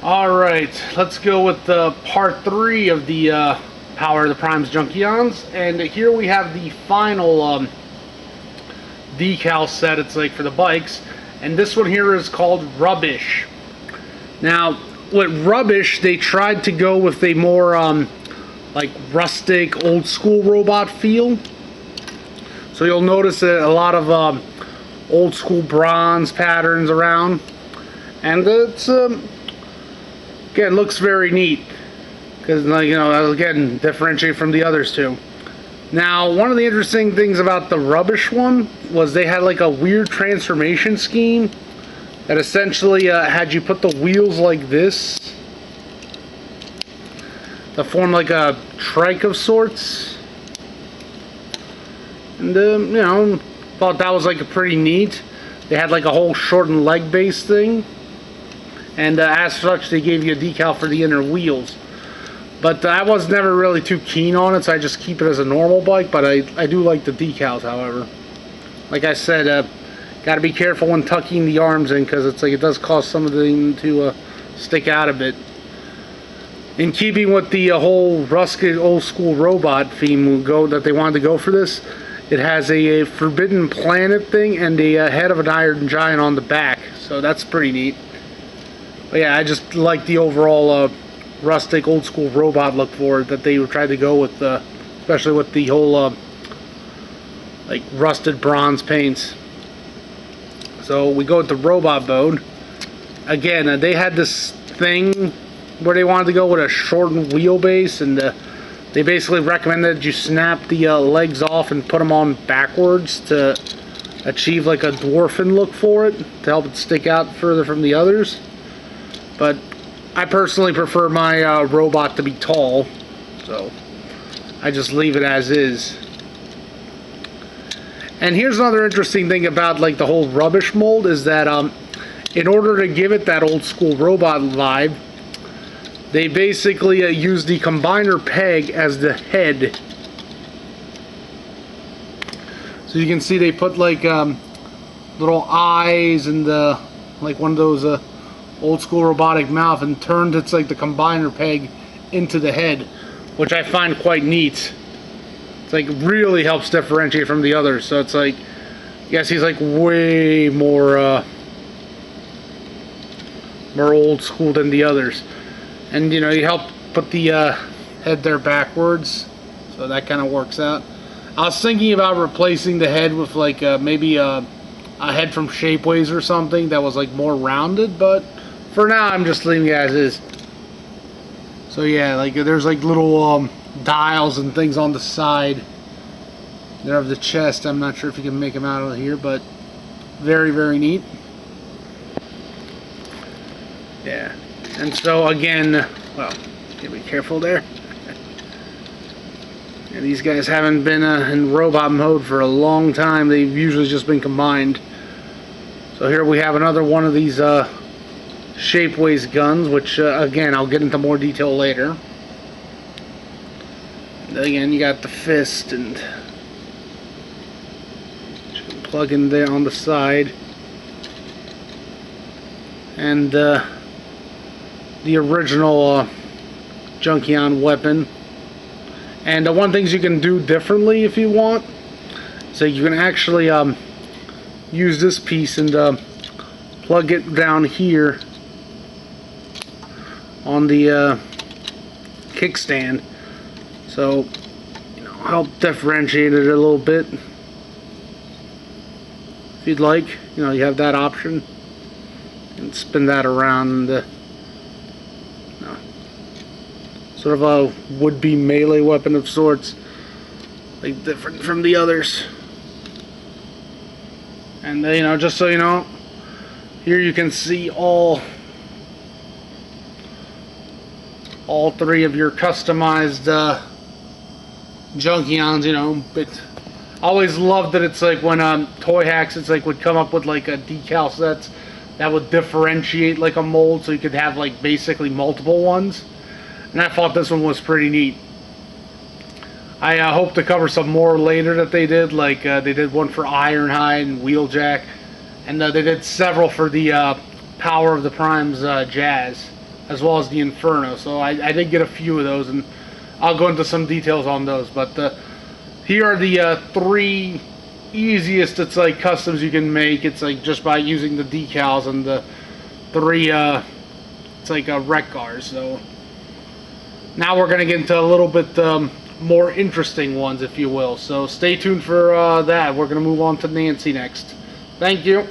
Alright, let's go with part 3 of the Power of the Primes Junkions. And here we have the final decal set, it's like for the bikes. And this one here is called Rubbish. Now, with Rubbish, they tried to go with a more like rustic, old school robot feel. So you'll notice a lot of old school bronze patterns around. And it's again, looks very neat because, you know, again, differentiate from the others too. Now, one of the interesting things about the Rubbish one was they had like a weird transformation scheme that essentially had you put the wheels like this to form like a trike of sorts. And you know, thought that was like a pretty neat. They had like a whole shortened leg base thing. And as such, they gave you a decal for the inner wheels. But I was never really too keen on it, so I just keep it as a normal bike. But I do like the decals, however. Like I said, got to be careful when tucking the arms in, because it's like it does cause some of them to stick out a bit. In keeping with the whole rustic old school robot theme that they wanted to go for this, it has a Forbidden Planet thing and a head of an iron giant on the back. So that's pretty neat. But yeah, I just like the overall rustic, old school robot look for it that they tried to go with, especially with the whole like rusted bronze paints. So we go with the robot mode. Again, they had this thing where they wanted to go with a shortened wheelbase, and they basically recommended you snap the legs off and put them on backwards to achieve like a dwarfen look for it, to help it stick out further from the others. But I personally prefer my robot to be tall, so I just leave it as is. And here's another interesting thing about like the whole Rubbish mold is that in order to give it that old school robot vibe, they basically use the combiner peg as the head. So you can see they put like little eyes and like one of those old school robotic mouth, and turned it's like the combiner peg into the head, which I find quite neat. It's like really helps differentiate from the others. So it's like, yes, he's like way more old school than the others. And you know, you help put the head there backwards, so that kind of works out. I was thinking about replacing the head with like maybe a head from Shapeways or something that was like more rounded, but for now I'm just leaving it as is. So yeah, like there's like little dials and things on the side there of the chest. I'm not sure if you can make them out of here, but very, very neat. Yeah. And so again, well, gotta be careful there. Yeah, these guys haven't been in robot mode for a long time. They've usually just been combined. So here we have another one of these Shapeways guns, which again, I'll get into more detail later. And again, you got the fist, and you can plug in there on the side. And the original Junkion weapon. And one things you can do differently if you want, so you can actually use this piece and plug it down here on the kickstand, so you know, help differentiate it a little bit. If you'd like, you know, you have that option, and spin that around. Sort of a would-be melee weapon of sorts, like different from the others. And you know, just so you know, here you can see all three of your customized Junkions. You know, but I always loved that it's like when Toy Hacks, it's like would come up with like a decal sets that would differentiate like a mold, so you could have like basically multiple ones. And I thought this one was pretty neat. I hope to cover some more later that they did. Like they did one for Ironhide and Wheeljack, and they did several for the Power of the Primes Jazz. as well as the Inferno. So I did get a few of those, and I'll go into some details on those. But here are the 3 easiest, it's like, customs you can make. It's like just by using the decals, and the 3 it's like wreck cars. So now we're gonna get into a little bit more interesting ones, if you will. So stay tuned for that. We're gonna move on to Nancy next. Thank you.